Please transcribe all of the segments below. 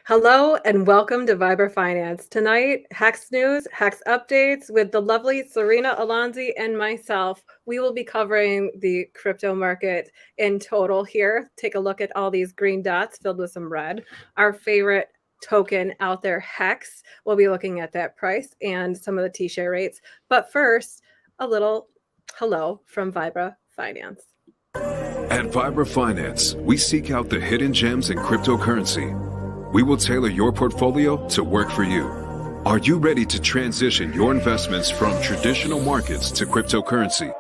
Hello and welcome to Viber Finance. Tonight, HEX news, HEX updates with the lovely Serena Alonzi and myself. We will be covering the crypto market in total here. Take a look at all these green dots filled with some red. Our favorite token out there, HEX. We'll be looking at that price and some of the T-share rates. But first, a little hello from Vibra Finance. At Vibra Finance, we seek out the hidden gems in cryptocurrency. We will tailor your portfolio to work for you. Are you ready to transition your investments from traditional markets to cryptocurrency?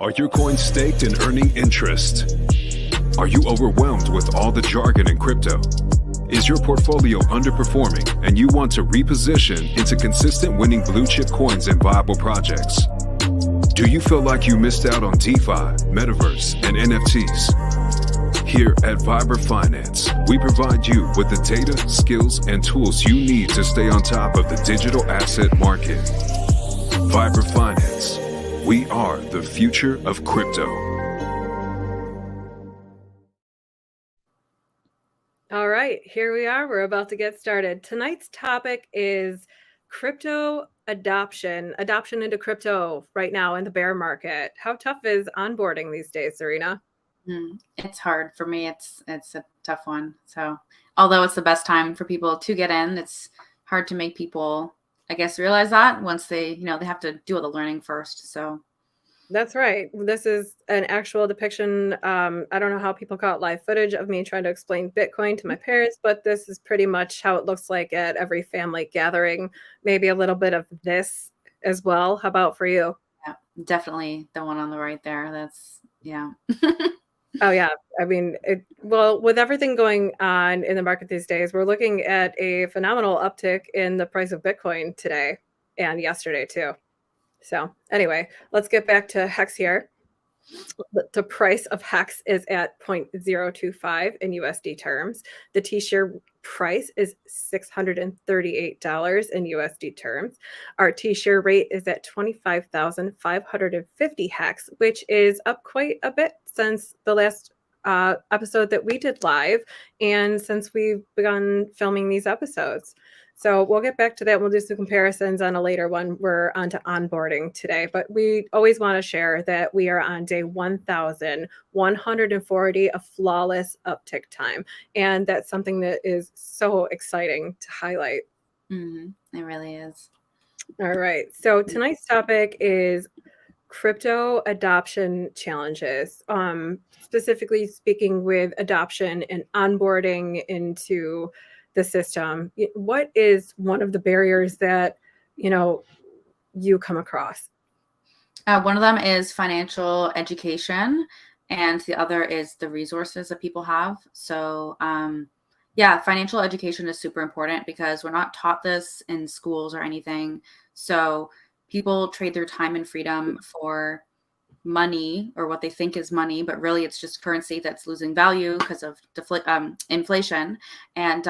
Are your coins staked and earning interest? Are you overwhelmed with all the jargon in crypto? Is your portfolio underperforming and you want to reposition into consistent winning blue chip coins and viable projects? Do you feel like you missed out on DeFi, Metaverse, and NFTs? Here at Vibra Finance, we provide you with the data, skills, and tools you need to stay on top of the digital asset market. Vibra Finance, we are the future of crypto. All right, here we are. We're about to get started. Tonight's topic is crypto adoption into crypto right now in the bear market. How tough is onboarding these days, Serena? It's hard for me. It's a tough one. So although it's the best time for people to get in, it's hard to make people, I guess, realize that once they have to do all the learning first. So that's right. This is an actual depiction. I don't know how people call it live footage of me trying to explain Bitcoin to my parents, but this is pretty much how it looks like at every family gathering. Maybe a little bit of this as well. How about for you? Yeah, definitely the one on the right there. That's, yeah. Oh, yeah. I mean, with everything going on in the market these days, we're looking at a phenomenal uptick in the price of Bitcoin today and yesterday too. So anyway, let's get back to HEX here. The price of HEX is at 0.025 in USD terms. The T-share price is $638 in USD terms. Our T-share rate is at 25,550 HEX, which is up quite a bit since the last episode that we did live and since we've begun filming these episodes. So we'll get back to that. We'll do some comparisons on a later one. We're on to onboarding today, but we always want to share that we are on day 1,140, a flawless uptick time. And that's something that is so exciting to highlight. It really is. All right. So tonight's topic is crypto adoption challenges, specifically speaking with adoption and onboarding into the system. What is one of the barriers that you come across? One of them is financial education, and the other is the resources that people have. So financial education is super important because we're not taught this in schools or anything. So people trade their time and freedom for money, or what they think is money, but really it's just currency that's losing value because of inflation. And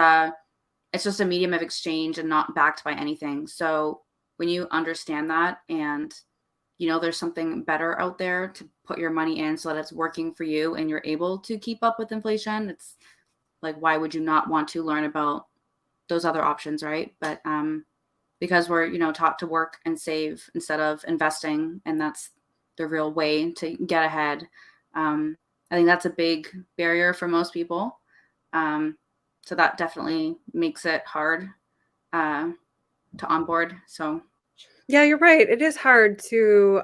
it's just a medium of exchange and not backed by anything. So when you understand that and there's something better out there to put your money in so that it's working for you and you're able to keep up with inflation, it's like, why would you not want to learn about those other options, right? But because we're taught to work and save instead of investing, and that's the real way to get ahead. I think that's a big barrier for most people. So that definitely makes it hard to onboard. So yeah, you're right. It is hard to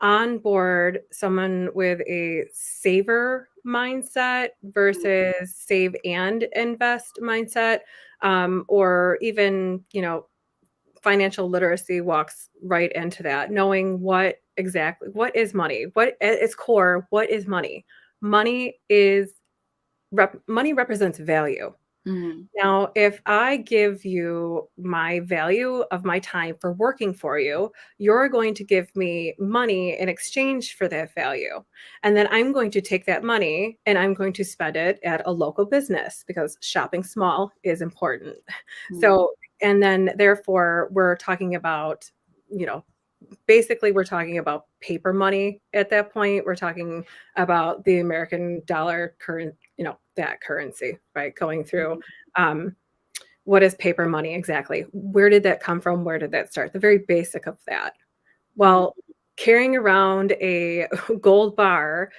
onboard someone with a saver mindset versus save and invest mindset, or even financial literacy walks right into that, knowing what is money, what at its core, what is money. Money represents value. Now, if I give you my value of my time for working for you, you're going to give me money in exchange for that value. And then I'm going to take that money and I'm going to spend it at a local business because shopping small is important. So, and then therefore we're talking about, basically we're talking about paper money at that point. We're talking about the American dollar that currency, right? Going through, what is paper money exactly? Where did that come from? Where did that start? The very basic of that. Well, carrying around a gold bar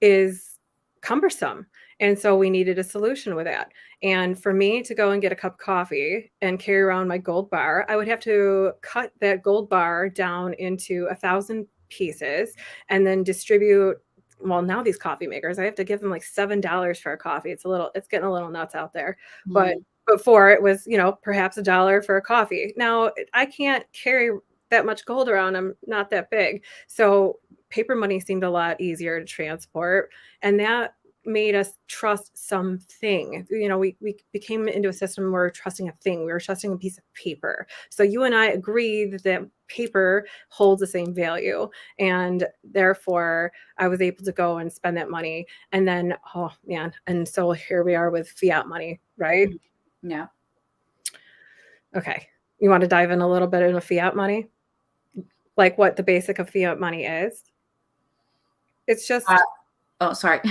is cumbersome. And so we needed a solution with that. And for me to go and get a cup of coffee and carry around my gold bar, I would have to cut that gold bar down into 1,000 pieces and then distribute. Well, now these coffee makers, I have to give them like $7 for a coffee. It's getting a little nuts out there. But before it was, perhaps $1 for a coffee. Now I can't carry that much gold around. I'm not that big. So paper money seemed a lot easier to transport. And that made us trust something. We became into a system where we're trusting a thing. We were trusting a piece of paper. So you and I agree that paper holds the same value. And therefore, I was able to go and spend that money. And then, oh man. And so here we are with fiat money, right? Yeah. Okay. You want to dive in a little bit into fiat money? Like what the basic of fiat money is? It's just. Oh, sorry.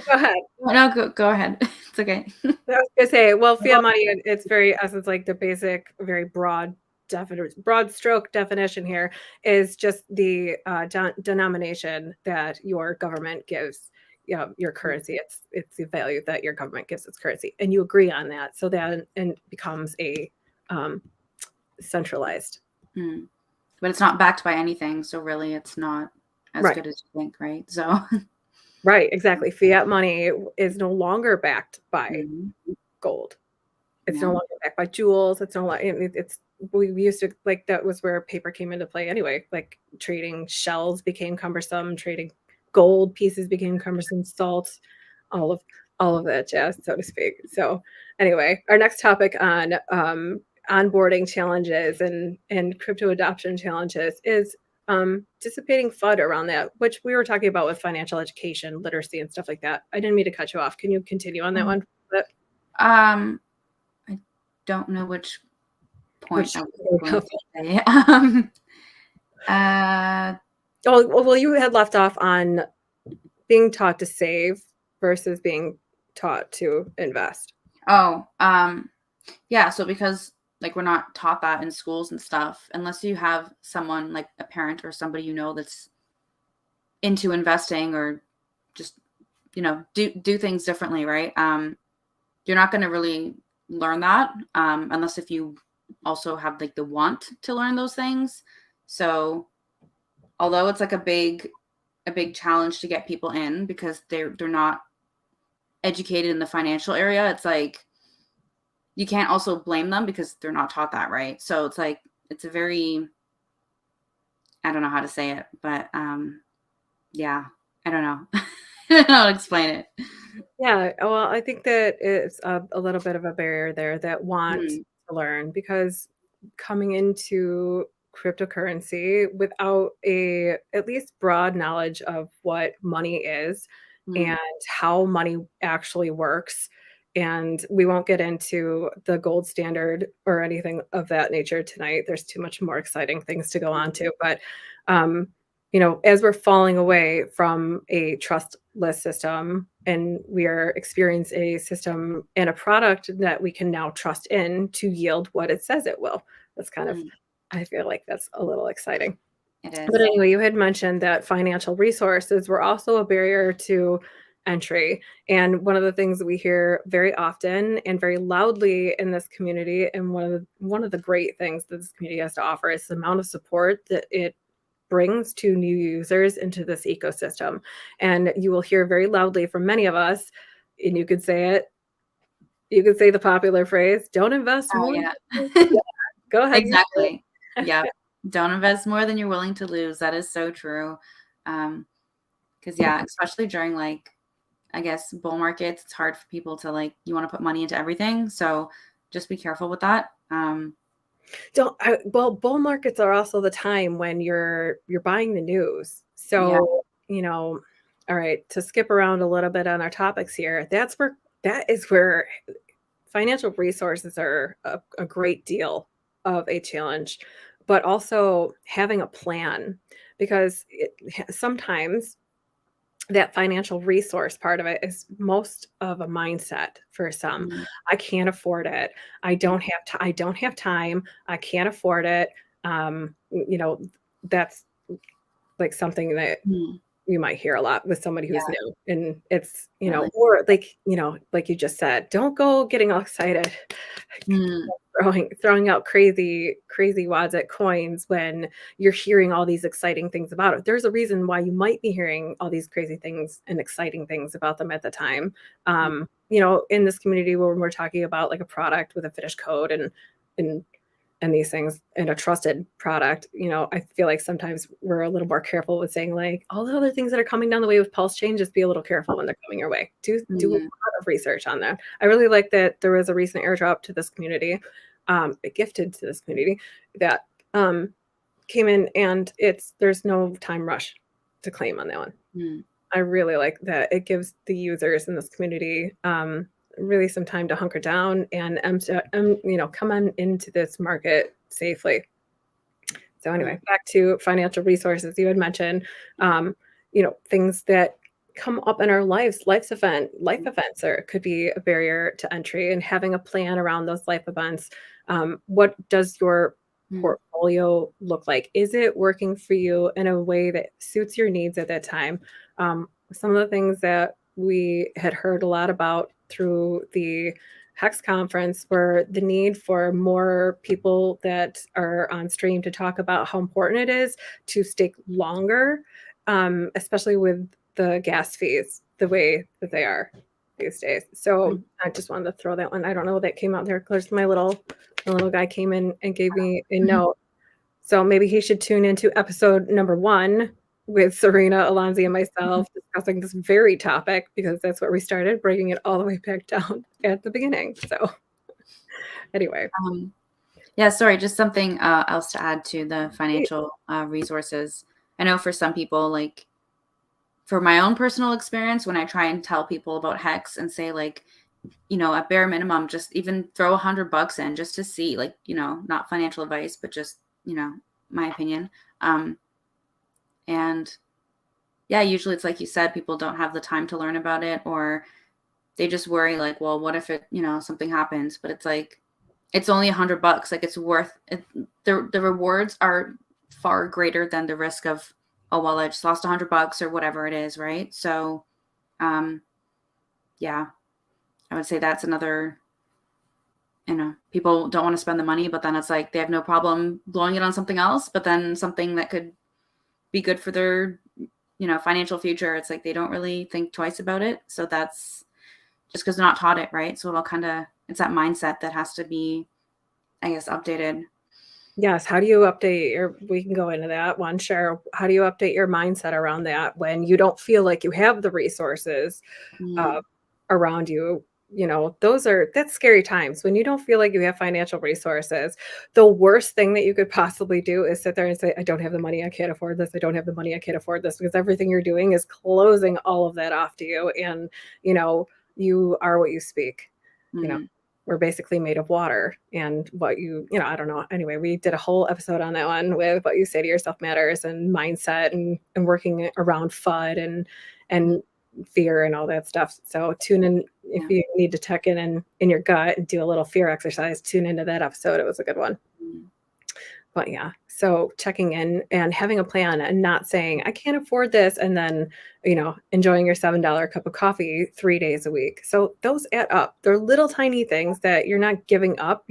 Go ahead. No, go ahead. It's okay. I was gonna say, well, fiat money, it's very essence like the basic, very broad stroke definition here is just the denomination that your government gives, your currency. It's the value that your government gives its currency, and you agree on that, so that and becomes a centralized. But it's not backed by anything, so really, it's not as good as you think, right? So. Right, exactly. Fiat money is no longer backed by gold. It's no longer backed by jewels. It's no longer. We used to like that was where paper came into play anyway. Like trading shells became cumbersome. Trading gold pieces became cumbersome. Salt, all of that jazz, so to speak. So anyway, our next topic on onboarding challenges and crypto adoption challenges is dissipating FUD around that, which we were talking about with financial education, literacy, and stuff like that. I didn't mean to cut you off. Can you continue on that one? I don't know which point I was going to say. Well, you had left off on being taught to save versus being taught to invest. Yeah. So because like we're not taught that in schools and stuff, unless you have someone like a parent or somebody that's into investing or just do things differently, right? You're not going to really learn that unless if you also have like the want to learn those things. So although it's like a big challenge to get people in because they're not educated in the financial area, it's like you can't also blame them because they're not taught that, right? So it's like it's a very, I don't know how to say it, but yeah, I don't know. I don't know how to explain it. Yeah, well, I think that it's a little bit of a barrier there that want to learn, because coming into cryptocurrency without at least broad knowledge of what money is and how money actually works. And we won't get into the gold standard or anything of that nature tonight. There's too much more exciting things to go on to. But as we're falling away from a trustless system and we are experiencing a system and a product that we can now trust in to yield what it says it will. That's kind of, I feel like that's a little exciting. It is. But anyway, you had mentioned that financial resources were also a barrier to entry. And one of the things that we hear very often and very loudly in this community, and one of the great things that this community has to offer, is the amount of support that it brings to new users into this ecosystem. And you will hear very loudly from many of us, and you could say it, you could say the popular phrase, don't invest more. Yeah. Go ahead. Exactly. Yeah. Don't invest more than you're willing to lose. That is so true. Because especially during like, I guess, bull markets, it's hard for people to like, you want to put money into everything. So just be careful with that. Bull markets are also the time when you're buying the news. So, all right, to skip around a little bit on our topics here, that is where financial resources are a great deal of a challenge, but also having a plan, because sometimes that financial resource part of it is most of a mindset for some. Mm, I can't afford it. I don't have time. I can't afford it. You know, that's like something that mm, you might hear a lot with somebody who's yeah, new, and it's, really. or like, like you just said, don't go getting all excited, Mm, throwing out crazy wads at coins when you're hearing all these exciting things about it. There's a reason why you might be hearing all these crazy things and exciting things about them at the time. mm, In this community where we're talking about like a product with a finished code and and these things and a trusted product, I feel like sometimes we're a little more careful with saying like all the other things that are coming down the way with pulse chain, just be a little careful when they're coming your way. Do a mm, lot of research on that. I really like that there was a recent airdrop to this community, gifted to this community that came in, and there's no time rush to claim on that one. mm, I really like that it gives the users in this community really some time to hunker down and come on into this market safely. So mm, anyway, back to financial resources. You had mentioned, things that come up in our life events or could be a barrier to entry, and having a plan around those life events. What does your mm, portfolio look like? Is it working for you in a way that suits your needs at that time? Some of the things that we had heard a lot about through the HEX conference were the need for more people that are on stream to talk about how important it is to stake longer, especially with the gas fees the way that they are these days. So mm. I just wanted to throw that one. I don't know that came out there. Of course, my little guy came in and gave me a note. So maybe he should tune into episode number 1 with Serena, Alonzi, and myself discussing this very topic, because that's where we started, bringing it all the way back down at the beginning. So anyway, Um, yeah, sorry, just something else to add to the financial resources. I know for some people, like for my own personal experience, when I try and tell people about HEX and say like, at bare minimum, just even throw $100 in just to see, like, not financial advice, but just, my opinion. Um, and yeah, usually it's like you said, people don't have the time to learn about it, or they just worry like, well, what if it, something happens? But it's like, it's only $100. Like it's worth it. The rewards are far greater than the risk of, oh, well, I just lost $100 or whatever it is. Right. So, yeah, I would say that's another, people don't want to spend the money, but then it's like, they have no problem blowing it on something else, but then something that could be good for their, financial future. It's like, they don't really think twice about it. So that's just because they're not taught it. Right. So it's that mindset that has to be, I guess, updated. yes. How do you update we can go into that one, Cheryl. How do you update your mindset around that when you don't feel like you have the resources Mm, uh, around you? That's scary times when you don't feel like you have financial resources. The worst thing that you could possibly do is sit there and say, I don't have the money, I can't afford this. I don't have the money, I can't afford this, because everything you're doing is closing all of that off to you. And, you are what you speak. You know, mm, we're basically made of water, and I don't know. Anyway, we did a whole episode on that one with what you say to yourself matters, and mindset, and working around FUD mm, and fear and all that stuff. So tune in if yeah. you need to check in your gut and do a little fear exercise. Tune into that episode. It was a good one. Mm, But yeah, so checking in and having a plan and not saying, I can't afford this. And then, enjoying your $7 cup of coffee 3 days a week. So those add up. They're little tiny things that you're not giving up.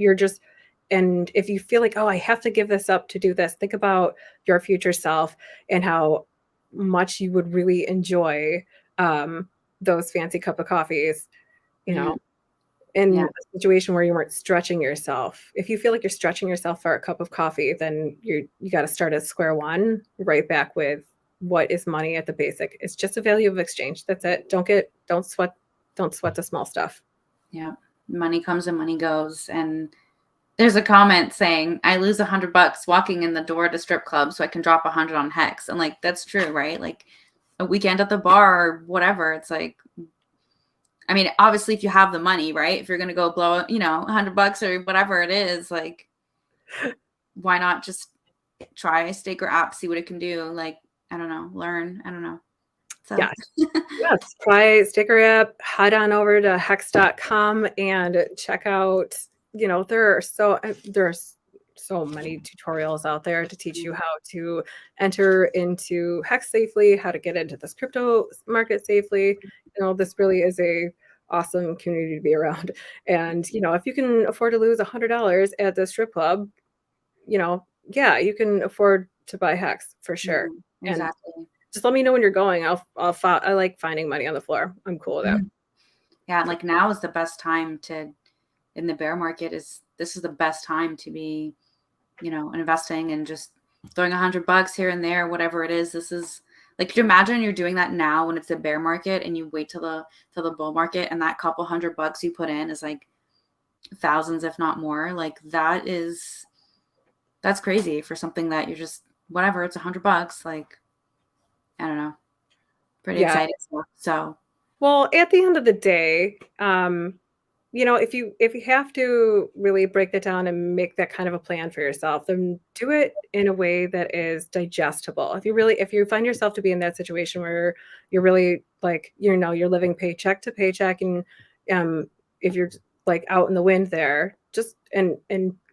And if you feel like, oh, I have to give this up to do this, think about your future self and how much you would really enjoy um, those fancy cup of coffees, you mm, know, yeah. in a situation where you weren't stretching yourself. If you feel like you're stretching yourself for a cup of coffee, then you got to start at square one, right back with what is money at the basic. It's just a value of exchange. That's it. Don't sweat the small stuff. Yeah. Money comes and money goes. And there's a comment saying, I lose $100 walking in the door at a strip club so I can drop 100 on HEX. And like, that's true, right? Like a weekend at the bar or whatever. It's like, I mean, obviously if you have the money, right? If you're going to go blow, $100 or whatever it is, like, why not just try stake or app, see what it can do? Like, I don't know, learn. I don't know. So Yes. Yes. Try Sticker App, head on over to hex.com and check out, there's so many tutorials out there to teach you how to enter into Hex safely, how to get into this crypto market safely. This really is a awesome community to be around. And, if you can afford to lose $100 at the strip club, yeah, you can afford to buy Hex for sure. And exactly. just let me know when you're going. I like finding money on the floor. I'm cool with that. Yeah, like now is the best time to in the bear market this is the best time to be, investing and just throwing $100 here and there, whatever it is. This is like, could you imagine you're doing that now when it's a bear market and you wait till the bull market and that couple $100 you put in is like thousands, if not more. Like that's crazy for something that you're just whatever. It's $100. Like I don't know, pretty Yeah. exciting stuff. So Well, at the end of the day, if you have to really break that down and make that kind of a plan for yourself, then do it in a way that is digestible. If you find yourself to be in that situation where you're really like, you're living paycheck to paycheck, and if you're like out in the wind there, just and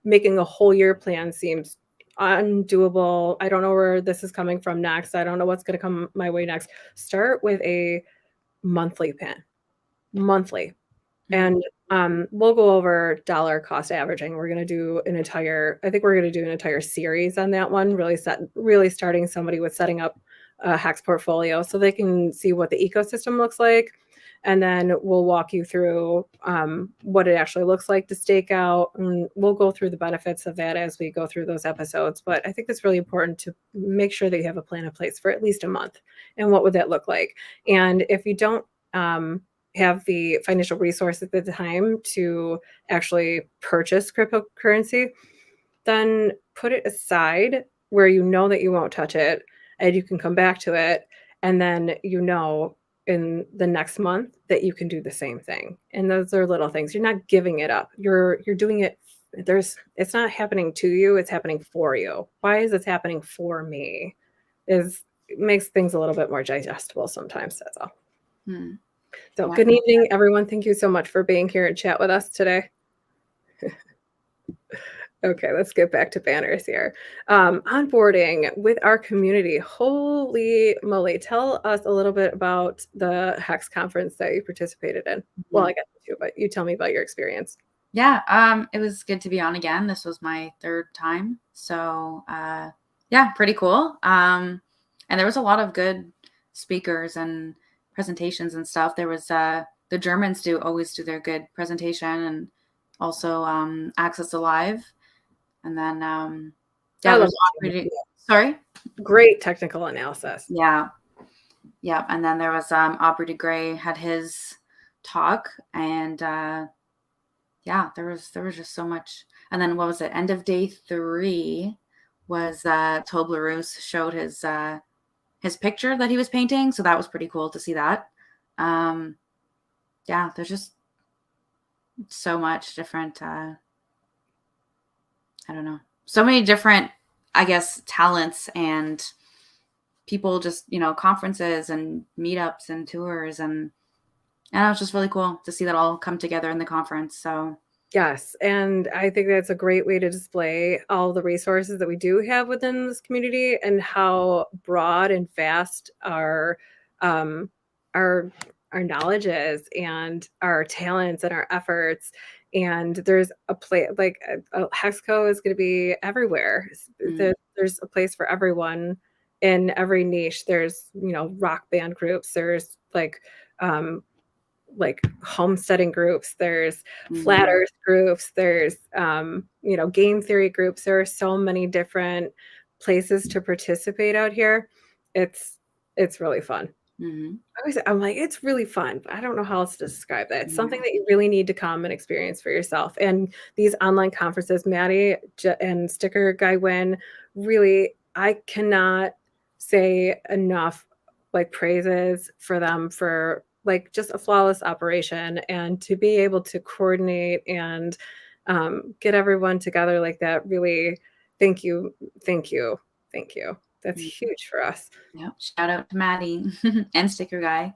making a whole year plan seems undoable. I don't know where this is coming from next. I don't know what's going to come my way next. Start with a monthly plan, monthly. And we'll go over dollar cost averaging. I think we're going to do an entire series on that one, really starting somebody with setting up a Hex portfolio so they can see what the ecosystem looks like. And then we'll walk you through what it actually looks like to stake out. And we'll go through the benefits of that as we go through those episodes. But I think it's really important to make sure that you have a plan in place for at least a month. And what would that look like? And if you don't have the financial resources at the time to actually purchase cryptocurrency, then put it aside where you know that you won't touch it and you can come back to it. And then in the next month that you can do the same thing. And those are little things. You're not giving it up. You're doing it. It's not happening to you, it's happening for you. Why is this happening for me? It makes things a little bit more digestible sometimes. That's all. So yeah. good evening, everyone. Thank you so much for being here and chat with us today. Okay, let's get back to banners here. Onboarding with our community. Holy moly. Tell us a little bit about the HEX conference that you participated in. Well, I got to, but you tell me about your experience. Yeah, it was good to be on again. This was my third time. So yeah, pretty cool. And there was a lot of good speakers and presentations and stuff. There was the Germans always do their good presentation, and also Access Alive. And then yeah, sorry? Great technical analysis. Yeah. Yeah. And then there was Aubrey de Grey had his talk, and yeah, there was just so much. And then what was it? End of day 3 was Toblerone showed his picture that he was painting, so that was pretty cool to see that. Yeah, there's just so much different. I don't know, so many different, I guess, talents and people. Just conferences and meetups and tours, and it's just really cool to see that all come together in the conference. So. Yes, and I think that's a great way to display all the resources that we do have within this community and how broad and vast our knowledge is and our talents and our efforts. And there's a place like Hexco is going to be everywhere. There's a place for everyone in every niche. There's rock band groups. There's like homesteading groups, there's flat earth groups, there's game theory groups. There are so many different places to participate out here. It's really fun. I'm like, it's really fun, but I don't know how else to describe that. It's something that you really need to come and experience for yourself. And these online conferences, Maddie and Sticker Guy Win, really, I cannot say enough like praises for them for like just a flawless operation, and to be able to coordinate and get everyone together like that. Really, thank you, thank you, thank you. That's huge for us. Yep. Shout out to Maddie and Sticker Guy.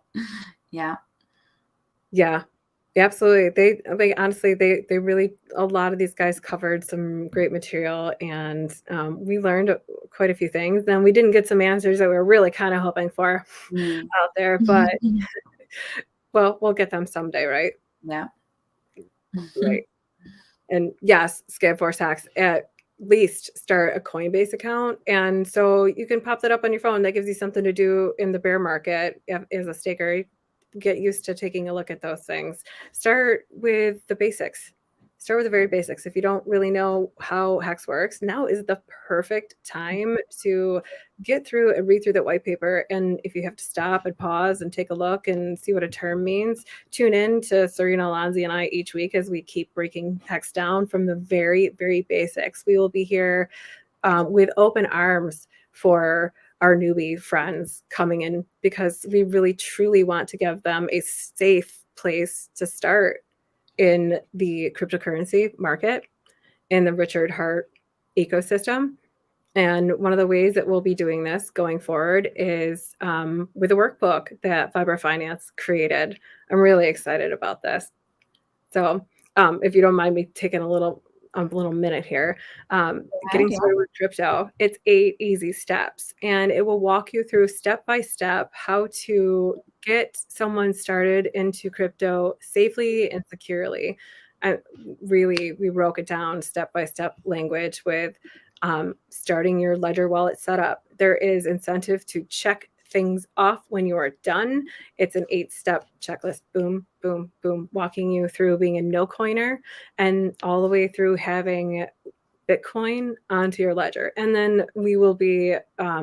Yeah. Yeah, absolutely. They honestly, they really, a lot of these guys covered some great material, and we learned quite a few things. Then we didn't get some answers that we were really kind of hoping for Mm. out there, but well, we'll get them someday, right? Yeah. Right. And yes, Scam4 Hacks at least start a Coinbase account. And so you can pop that up on your phone. That gives you something to do in the bear market as a staker. Get used to taking a look at those things. Start with the basics. Start with the very basics. If you don't really know how HEX works, now is the perfect time to get through and read through that white paper. And if you have to stop and pause and take a look and see what a term means, tune in to Serena Alonzi and I each week as we keep breaking HEX down from the very, very basics. We will be here with open arms for our newbie friends coming in, because we really truly want to give them a safe place to start in the cryptocurrency market, in the Richard Hart ecosystem. And one of the ways that we'll be doing this going forward is with a workbook that Fiber Finance created. I'm really excited about this. So if you don't mind me taking a little minute here, getting started with crypto, it's 8 easy steps, and it will walk you through step by step how to get someone started into crypto safely and securely. We broke it down step by step language with starting your Ledger wallet setup. There is incentive to check things off when you are done. It's an 8-step checklist. Boom, boom, boom, walking you through being a no coiner and all the way through having Bitcoin onto your ledger. And then we will be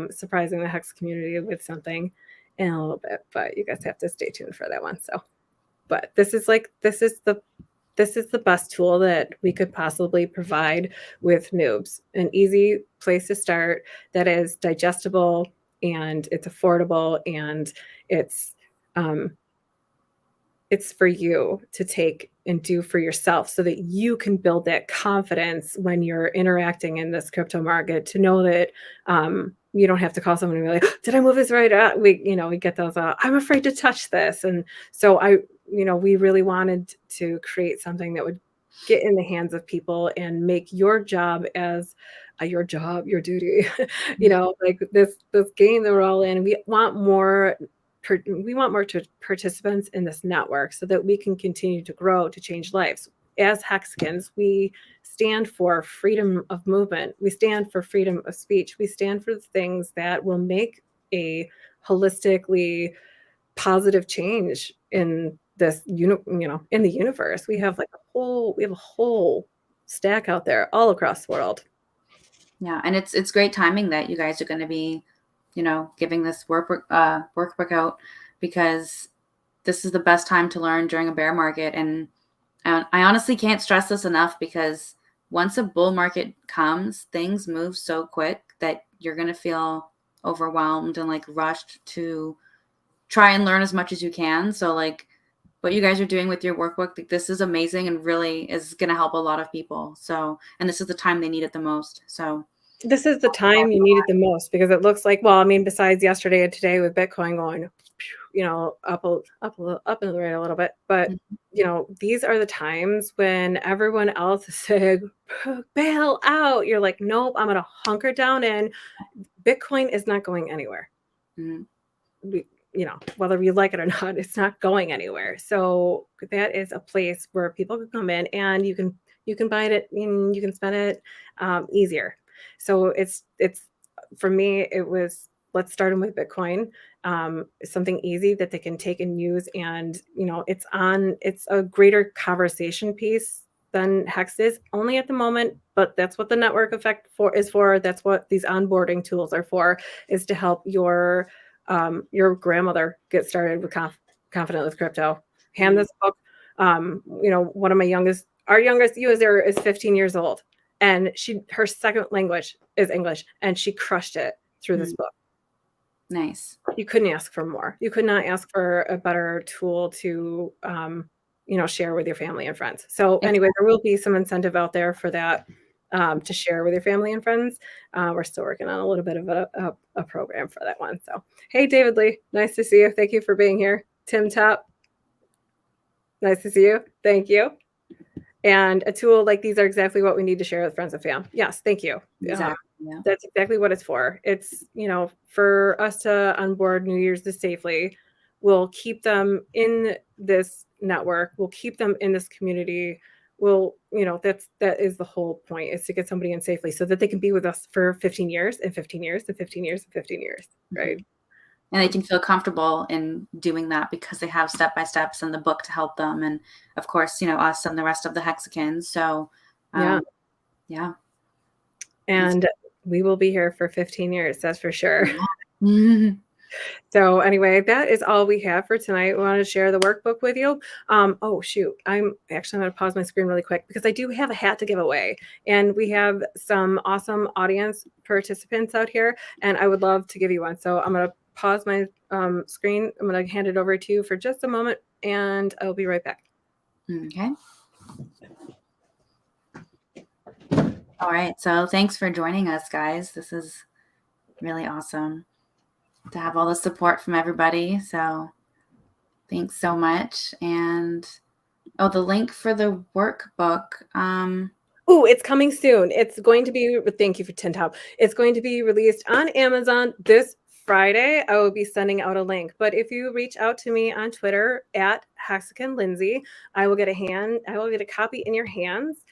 surprising the HEX community with something in a little bit, but you guys have to stay tuned for that one. So, but this is the best tool that we could possibly provide with noobs. An easy place to start that is digestible and it's affordable, and it's for you to take and do for yourself so that you can build that confidence when you're interacting in this crypto market, to know that you don't have to call someone and be like, did I move this right? We get those, I'm afraid to touch this. And so we really wanted to create something that would get in the hands of people and make your job as your duty, like this game that we're all in. We want more participants in this network so that we can continue to grow, to change lives. As Hexicans, we stand for freedom of movement. We stand for freedom of speech. We stand for the things that will make a holistically positive change in this, in the universe. We have a whole stack out there all across the world. Yeah, and it's great timing that you guys are going to be, giving this workbook out, because this is the best time to learn during a bear market. And I honestly can't stress this enough, because once a bull market comes, things move so quick that you're going to feel overwhelmed and rushed to try and learn as much as you can. So what you guys are doing with your workbook, this is amazing and really is going to help a lot of people. So, and this is the time they need it the most. So this is the time you need it the most, because it looks like, besides yesterday and today with Bitcoin going, up and the right a little bit, but these are the times when everyone else is saying, bail out. You're like, nope, I'm going to hunker down in. Bitcoin is not going anywhere. Mm-hmm. Whether you like it or not, it's not going anywhere. So that is a place where people can come in and you can buy it and you can spend it easier. So it's for me, it was, let's start them with Bitcoin, something easy that they can take and use. And, it's a greater conversation piece than HEX is only at the moment, but that's what the network effect is for. That's what these onboarding tools are for, is to help your grandmother get started with confident with crypto. Hand this book. One of our youngest user is 15 years old, and her second language is English, and she crushed it through this book. Nice. You couldn't ask for more. You could not ask for a better tool to, share with your family and friends. So anyway, there will be some incentive out there for that. to share with your family and friends. We're still working on a little bit of a program for that one. So, hey, David Lee, nice to see you. Thank you for being here. Tim Top, nice to see you. Thank you. And a tool like these are exactly what we need to share with friends and fam. Yes, thank you. Exactly. Yeah. That's exactly what it's for. It's, for us to onboard New Year's this safely. We'll keep them in this network. We'll keep them in this community. That is the whole point, is to get somebody in safely so that they can be with us for 15 years and 15 years and 15 years and 15 years, right? And they can feel comfortable in doing that because they have step-by-steps in the book to help them. And of course, us and the rest of the Hexicans. So yeah. And we will be here for 15 years, that's for sure. Yeah. So anyway, that is all we have for tonight. We want to share the workbook with you. Oh, shoot. I'm going to pause my screen really quick because I do have a hat to give away. And we have some awesome audience participants out here, and I would love to give you one. So I'm going to pause my screen. I'm going to hand it over to you for just a moment, and I'll be right back. Okay. All right. So thanks for joining us, guys. This is really awesome to have all the support from everybody. So thanks so much. And the link for the workbook. Oh, it's coming soon. It's going to be, thank you for Tin Top. It's going to be released on Amazon this Friday. I will be sending out a link. But if you reach out to me on Twitter at HexicanLindsay, I will get a copy in your hands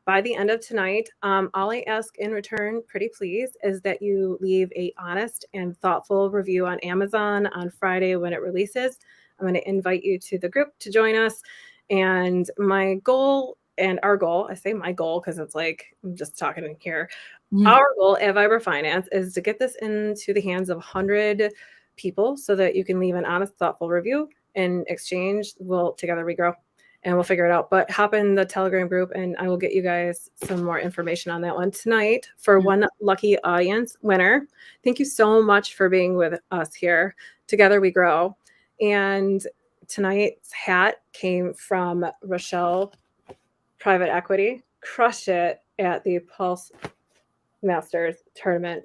by the end of tonight. All I ask in return, pretty please, is that you leave a honest and thoughtful review on Amazon on Friday when it releases. I'm going to invite you to the group to join us. And my goal and our goal, I say my goal because it's like I'm just talking in here. Our goal at Viber Finance is to get this into the hands of 100 people so that you can leave an honest, thoughtful review. In exchange, together we grow. And we'll figure it out. But hop in the Telegram group and I will get you guys some more information on that one tonight for one lucky audience winner. Thank you so much for being with us here. Together we grow. And tonight's hat came from Rochelle Private Equity. Crushed it at the Pulse Masters tournament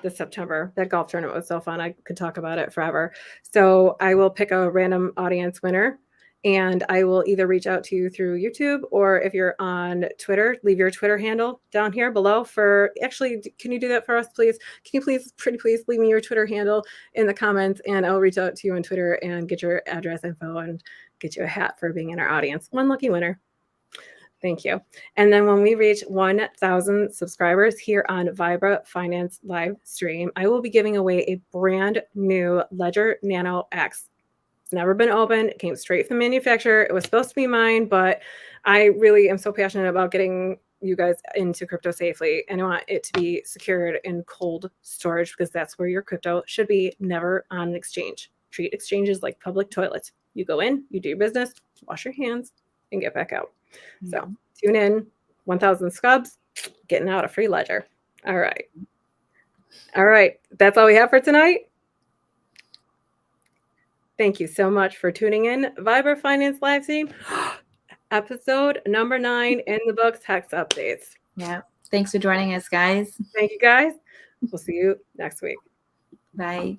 this September. That golf tournament was so fun. I could talk about it forever. So I will pick a random audience winner. And I will either reach out to you through YouTube, or if you're on Twitter, leave your Twitter handle down here below. Actually, can you do that for us, please? Can you pretty please leave me your Twitter handle in the comments, and I'll reach out to you on Twitter and get your address info and get you a hat for being in our audience. One lucky winner. Thank you. And then when we reach 1,000 subscribers here on Vibra Finance live stream, I will be giving away a brand new Ledger Nano X. It's never been opened. It came straight from the manufacturer. It was supposed to be mine, but I really am so passionate about getting you guys into crypto safely, and I want it to be secured in cold storage because that's where your crypto should be, never on an exchange. Treat exchanges like public toilets. You go in, you do your business, wash your hands, and get back out. So tune in, 1,000 scubs, getting out a free ledger. All right. That's all we have for tonight. Thank you so much for tuning in. Viber Finance live stream, episode number 9 in the books, HEX updates. Yeah. Thanks for joining us, guys. Thank you, guys. We'll see you next week. Bye.